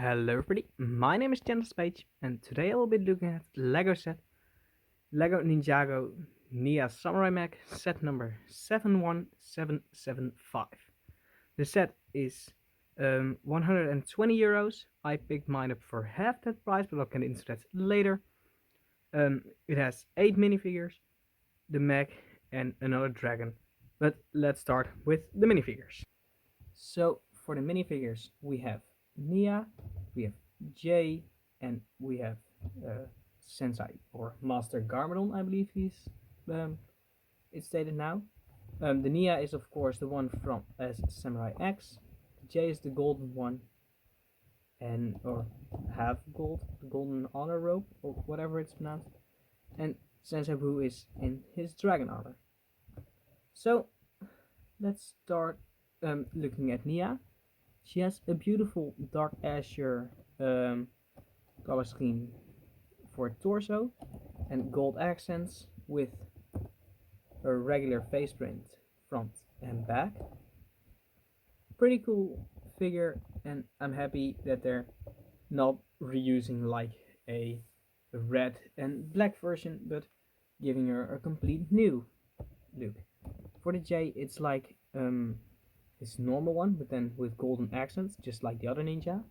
Hello everybody, my name is Page and today I will be looking at LEGO set LEGO Ninjago Nia Samurai Mech set number 71775. The set is €120. I picked mine up for half that price, but I'll get into that later. It has 8 minifigures, the mech and another dragon. But let's start with the minifigures. So for the minifigures we have Nia, we have Jay, and we have Sensei or Master Garmadon, I believe it's stated now. The Nia is of course the one from as Samurai X. Jay is the golden one, and or half gold, the golden honor robe or whatever it's pronounced, and Sensei Boo is in his dragon armor. So let's start looking at Nia. She has a beautiful dark azure color scheme for torso and gold accents with a regular face print front and back. Pretty cool figure, and I'm happy that they're not reusing like a red and black version, but giving her a complete new look. For the J, it's like his normal one, but then with golden accents, just like the other ninja,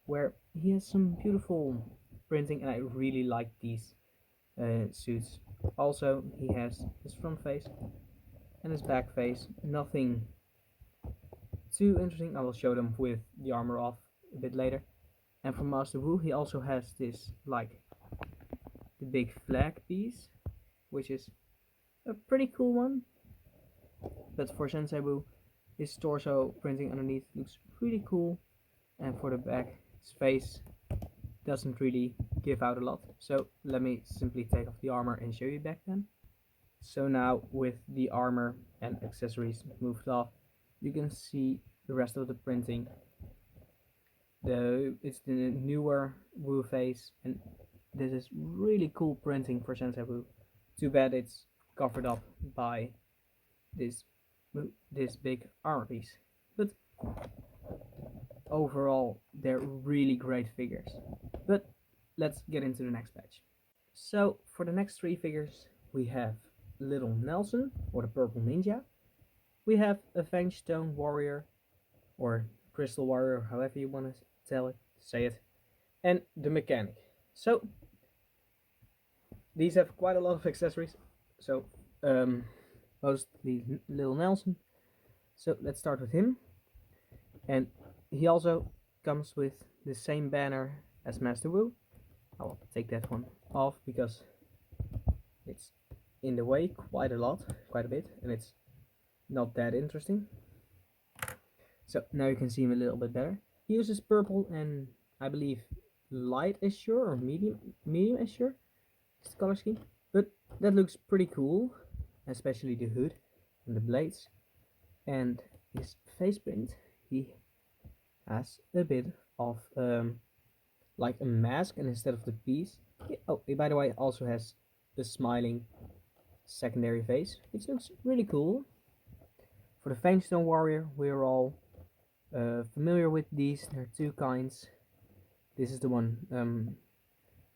where he has some beautiful printing, and I really like these suits. Also, he has his front face and his back face. Nothing too interesting. I will show them with the armor off a bit later. And for Master Wu, he also has this like the big flag piece, which is a pretty cool one. But for Sensei Wu, his torso printing underneath looks really cool, and for the back, his face doesn't really give out a lot. So let me simply take off the armor and show you back then. So now with the armor and accessories moved off, you can see the rest of the printing. It's the newer Wu face, and this is really cool printing for Sensei Wu. Too bad it's covered up by this big armor piece, but overall they're really great figures. But let's get into the next batch. So for the next 3 figures we have Little Nelson, or the Purple Ninja. We have a Fangstone Warrior, or Crystal Warrior, however you want to say it, and the Mechanic. So these have quite a lot of accessories, so mostly Little Nelson. So let's start with him, and he also comes with the same banner as Master Wu. I'll take that one off because it's in the way quite a bit, and it's not that interesting. So now you can see him a little bit better. He uses purple and I believe light azure or medium azure, this color scheme, but that looks pretty cool, especially the hood and the blades. And his face print, he has a bit of like a mask, and instead of the piece, he by the way also has the smiling secondary face, which looks really cool. For the Fangstone Warrior, we're all familiar with these. There are 2 kinds. This is the one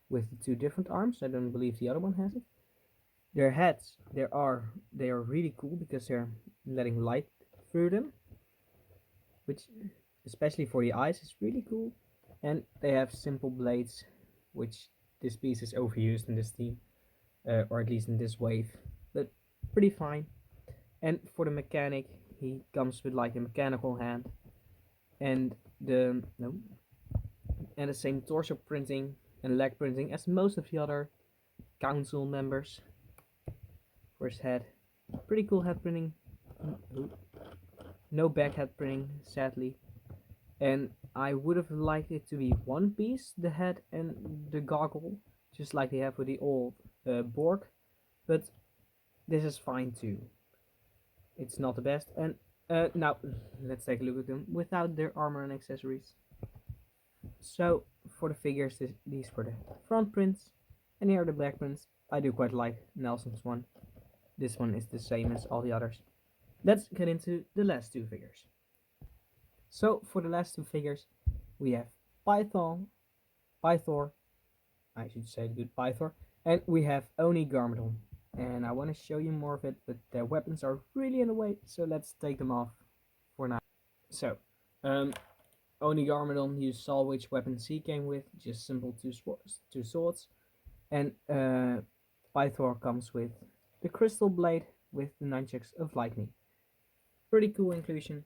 with the 2 different arms. I don't believe the other one has it. Their heads, they are really cool because they're letting light through them, which especially for the eyes is really cool. And they have simple blades, which this piece is overused in this theme, or at least in this wave, but pretty fine. And for the Mechanic, he comes with like a mechanical hand and the same torso printing and leg printing as most of the other council members. For his head, pretty cool head printing. No back head printing, sadly. And I would have liked it to be one piece, the head and the goggle, just like they have with the old Borg, but this is fine too. It's not the best. And now let's take a look at them without their armor and accessories. So for the figures, these were the front prints, and here are the back prints. I do quite like Nelson's one. This one is the same as all the others. Let's get into the last 2 figures. So for the last 2 figures, we have Pythor, I should say good Pythor, and we have Oni Garmadon. And I want to show you more of it, but their weapons are really in the way, so let's take them off for now. So, Oni Garmadon, you saw which weapons he came with, just simple two swords. And Pythor comes with the Crystal Blade with the Nunchucks of Lightning. Pretty cool inclusion,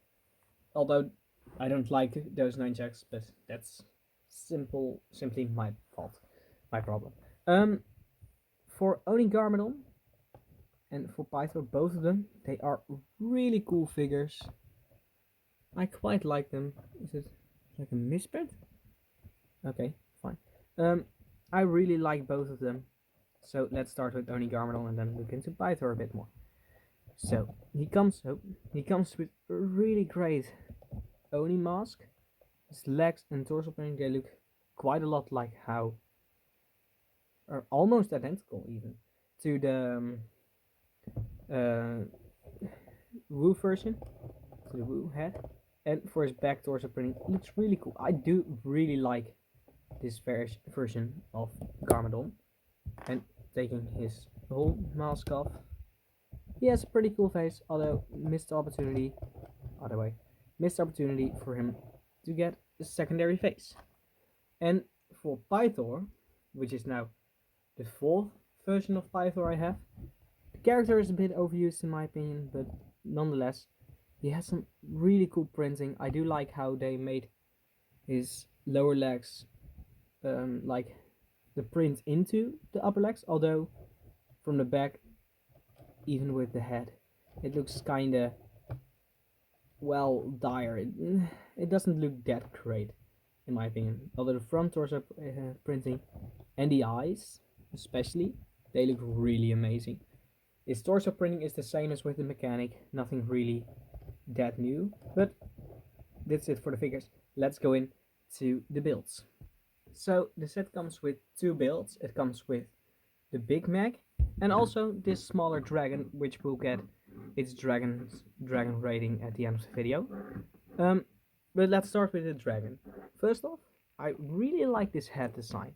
although I don't like those nunchucks, but that's simply my fault, my problem. For Oni Garmadon and for Pythor, both of them, they are really cool figures. I quite like them. Is it like a misprint? Okay, fine. I really like both of them. So let's start with Oni Garmadon and then look into Pythor a bit more. So he comes with a really great Oni mask. His legs and torso painting, they look quite a lot like how, or almost identical even, to the Wu version, to the Wu head. And for his back torso printing, it looks really cool. I do really like this version of Garmadon. And taking his whole mask off, he has a pretty cool face, although missed opportunity for him to get a secondary face. And for Pythor, which is now the fourth version of Pythor I have, the character is a bit overused in my opinion, but nonetheless, he has some really cool printing. I do like how they made his lower legs like the print into the upper legs, although from the back, even with the head, it looks kinda, well, dire. It doesn't look that great in my opinion, although the front torso printing and the eyes especially, they look really amazing. His torso printing is the same as with the mechanic, nothing really that new, but that's it for the figures. Let's go into the builds. So the set comes with two builds. It comes with the big Mech and also this smaller dragon, which will get its dragon rating at the end of the video. But let's start with the dragon. First off, I really like this head design.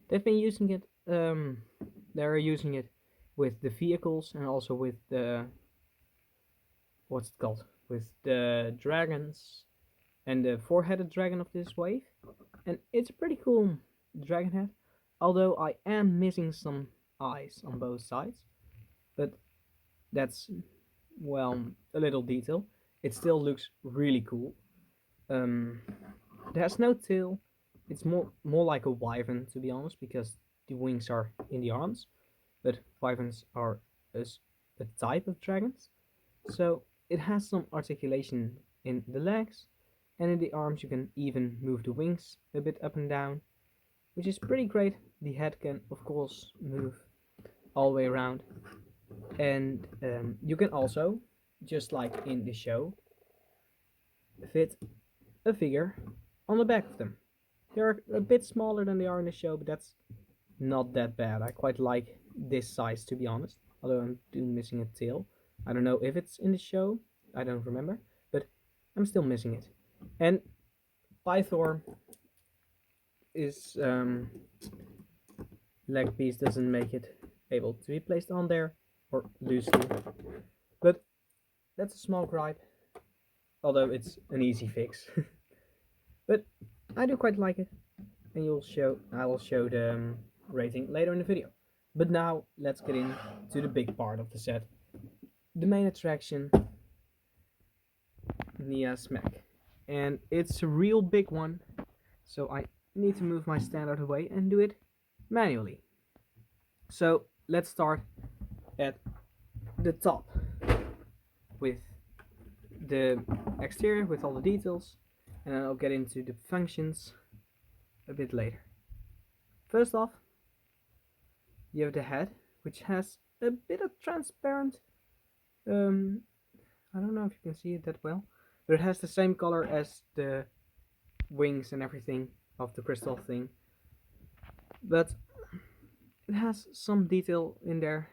They've been using it. They're using it with the vehicles and also with the, what's it called? With the dragons and the four-headed dragon of this wave. And it's a pretty cool dragon head, although I am missing some eyes on both sides. But that's, well, a little detail. It still looks really cool. There's no tail. It's more like a wyvern, to be honest, because the wings are in the arms. But wyverns are a type of dragons. So it has some articulation in the legs, and in the arms you can even move the wings a bit up and down, which is pretty great. The head can of course move all the way around, and you can also, just like in the show, fit a figure on the back of them. They're a bit smaller than they are in the show, but that's not that bad. I quite like this size, to be honest, although I'm missing a tail. I don't know if it's in the show, I don't remember, but I'm still missing it. And Pythor is leg piece doesn't make it able to be placed on there, or loosely, but that's a small gripe, although it's an easy fix. But I do quite like it, and I will show the rating later in the video. But now let's get into the big part of the set, the main attraction, Nia's Mech. And it's a real big one, so I need to move my stand out of the way and do it manually. So let's start at the top with the exterior, with all the details, and then I'll get into the functions a bit later. First off, you have the head, which has a bit of transparent, I don't know if you can see it that well, but it has the same color as the wings and everything of the crystal thing, but it has some detail in there.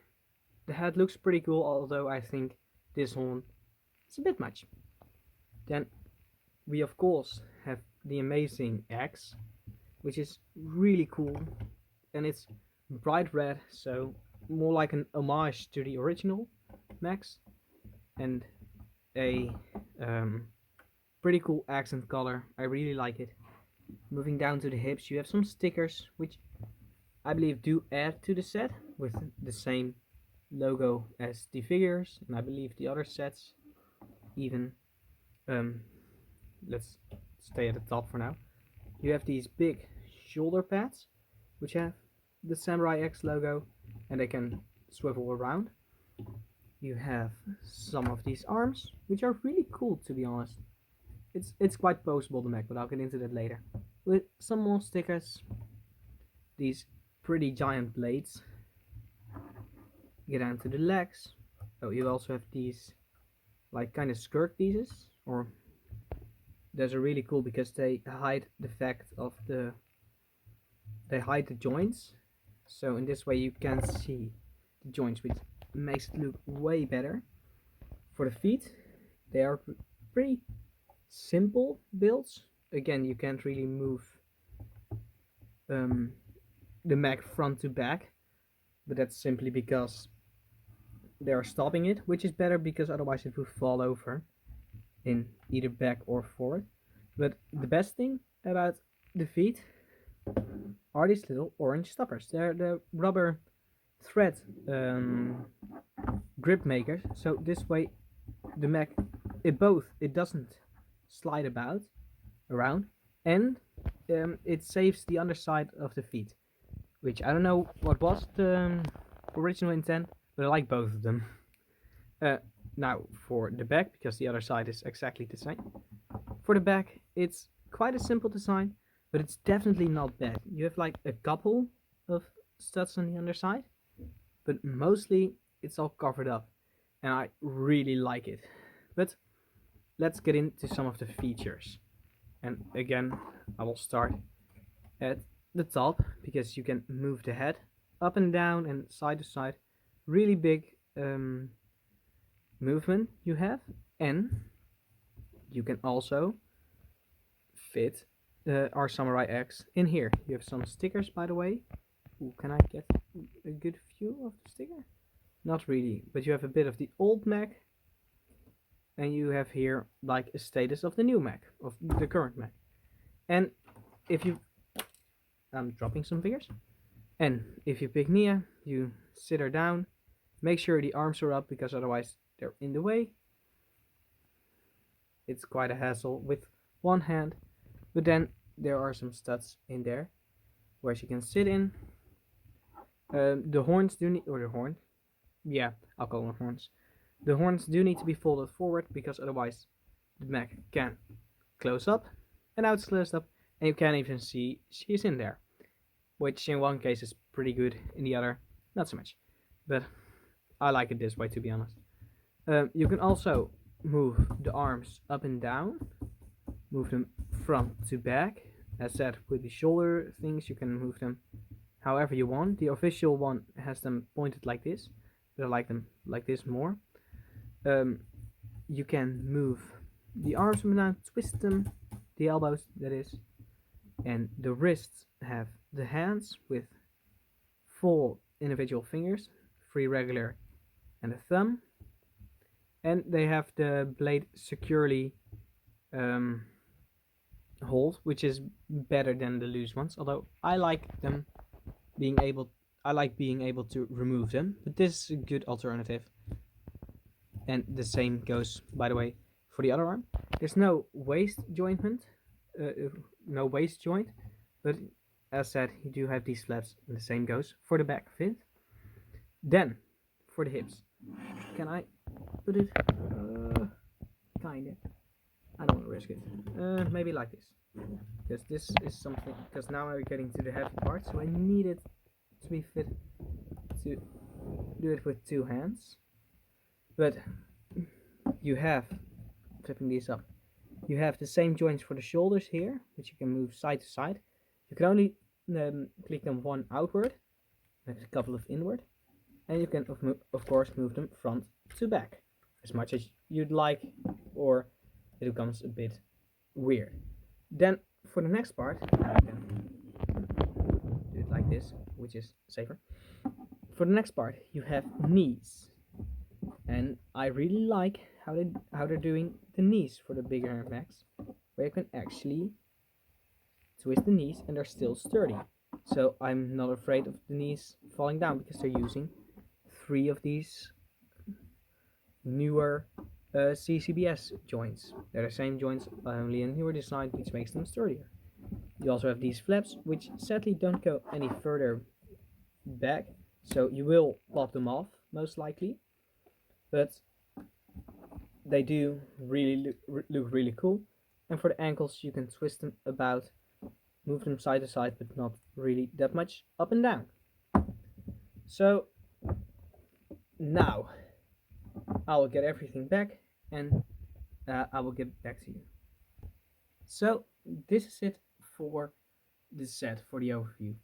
The head looks pretty cool, although I think this one is a bit much. Then we of course have the amazing axe, which is really cool, and it's bright red, so more like an homage to the original Mechs, and a pretty cool accent color. I really like it. Moving down to the hips, you have some stickers, which I believe do add to the set with the same logo as the figures, and I believe the other sets even. Let's stay at the top for now. You have these big shoulder pads, which have the Samurai X logo, and they can swivel around. You have some of these arms, which are really cool, to be honest. It's quite poseable, the mech, but I'll get into that later. With some more stickers, these pretty giant blades. Get down to the legs. Oh, you also have these like kind of skirt pieces, or those are really cool because they hide the fact of they hide the joints. So in this way you can see the joints, which makes it look way better. For the feet, they are pretty simple builds. Again, you can't really move the mech front to back, but that's simply because they are stopping it, which is better because otherwise it would fall over in either back or forward. But the best thing about the feet are these little orange stoppers. They're the rubber thread grip makers, so this way the mech it doesn't slide about around, and it saves the underside of the feet, which I don't know what was the original intent, but I like both of them. Now for the back, because the other side is exactly the same. For the back, it's quite a simple design, but it's definitely not bad. You have like a couple of studs on the underside, but mostly it's all covered up, and I really like it. But let's get into some of the features. And again, I will start at the top, because you can move the head up and down and side to side. Really big movement you have, and you can also fit our Samurai X in here. You have some stickers, by the way. Ooh, can I get a good view of the sticker? Not really, but you have a bit of the old Mech, and you have here like a status of the new Mech, of the current Mech. And if you, I'm dropping some figures. And if you pick Nia, you sit her down. Make sure the arms are up, because otherwise they're in the way. It's quite a hassle with one hand, but then there are some studs in there where she can sit in. The horns do need, or the horn, yeah, I'll call them horns. The horns do need to be folded forward, because otherwise the mech can close up, and now it's closed up, and you can't even see she's in there, which in one case is pretty good, in the other not so much, but I like it this way, to be honest. You can also move the arms up and down, move them front to back. As said, with the shoulder things you can move them however you want. The official one has them pointed like this, but I like them like this more. You can move the arms from down, twist them, the elbows that is, and the wrists have the hands with 4 individual fingers, 3 regular and a thumb, and they have the blade securely hold, which is better than the loose ones, although I like being able to remove them, but this is a good alternative. And the same goes, by the way, for the other arm. There's no waist jointment, no waist joint, but as said, you do have these flaps, and the same goes for the back fit. Then for the hips, can I put it kinda, I don't want to risk it, maybe like this, because this is something, because now we're getting to the heavy part, so I need it to be fit to do it with 2 hands. But you have, flipping these up, you have the same joints for the shoulders here, which you can move side to side. You can only click them one outward, and a couple of inward, and you can of course move them front to back as much as you'd like, or it becomes a bit weird. Then for the next part, you can like this, which is safer. For the next part, you have knees, and I really like how they're doing the knees for the bigger mechs, where you can actually twist the knees and they're still sturdy. So I'm not afraid of the knees falling down because they're using 3 of these newer CCBS joints. They're the same joints, only a newer design, which makes them sturdier. You also have these flaps, which sadly don't go any further back, so you will pop them off most likely, but they do really look really cool. And for the ankles, you can twist them about, move them side to side, but not really that much up and down. So now I will get everything back, and I will get back to you. So this is it for the set, for the overview.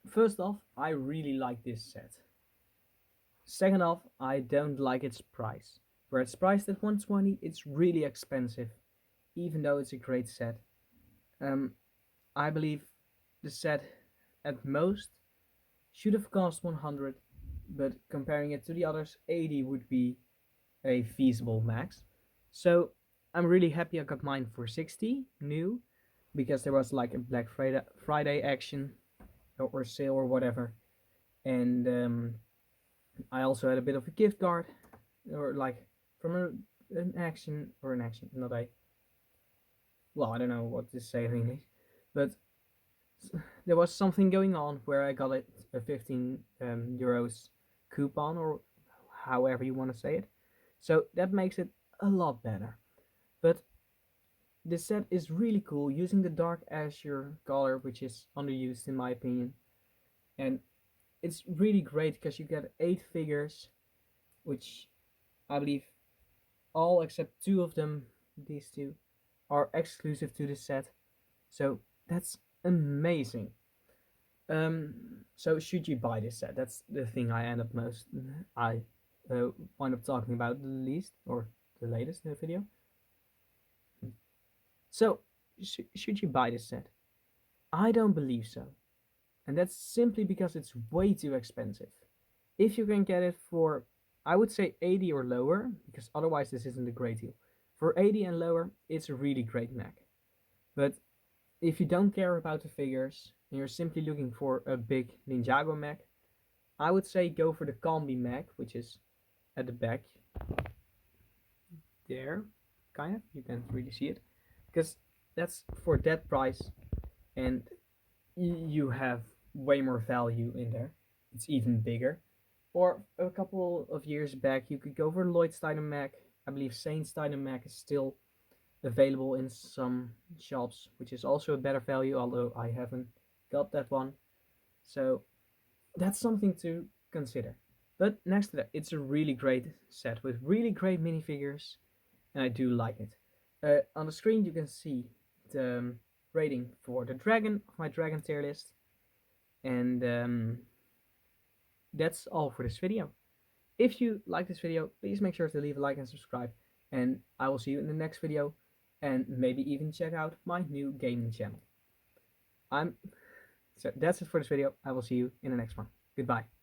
First off, I really like this set. Second off, I don't like its price. Where it's priced at 120, it's really expensive, even though it's a great set. I believe the set at most should have cost 100, but comparing it to the others, 80 would be a feasible max. So I'm really happy I got mine for 60 new, because there was like a Black Friday action or sale or whatever, and I also had a bit of a gift card, or like from an action, not a, well, I don't know what to say in English, but there was something going on where I got it a 15 euros coupon, or however you want to say it. So that makes it a lot better. But this set is really cool, using the dark azure color, which is underused in my opinion. And it's really great because you get 8 figures, which I believe all except 2 of them, these 2, are exclusive to the set. So that's amazing. So should you buy this set? That's the thing I wind up talking about the least, or the latest in the video. So should you buy this set? I don't believe so, and that's simply because it's way too expensive. If you can get it for, I would say 80 or lower, because otherwise this isn't a great deal. For 80 and lower, it's a really great mech. But if you don't care about the figures and you're simply looking for a big Ninjago mech, I would say go for the Combi mech, which is at the back there, kind of. You can't really see it, because that's for that price, and you have way more value in there. It's even bigger. Or a couple of years back, you could go for Lloyd's Dynamech. I believe Saint's Dynamech is still available in some shops, which is also a better value, although I haven't got that one. So that's something to consider. But next to that, it's a really great set with really great minifigures, and I do like it. On the screen you can see the rating for the dragon of my dragon tier list, and that's all for this video. If you like this video, please make sure to leave a like and subscribe, and I will see you in the next video, and maybe even check out my new gaming channel. So that's it for this video. I will see you in the next one. Goodbye.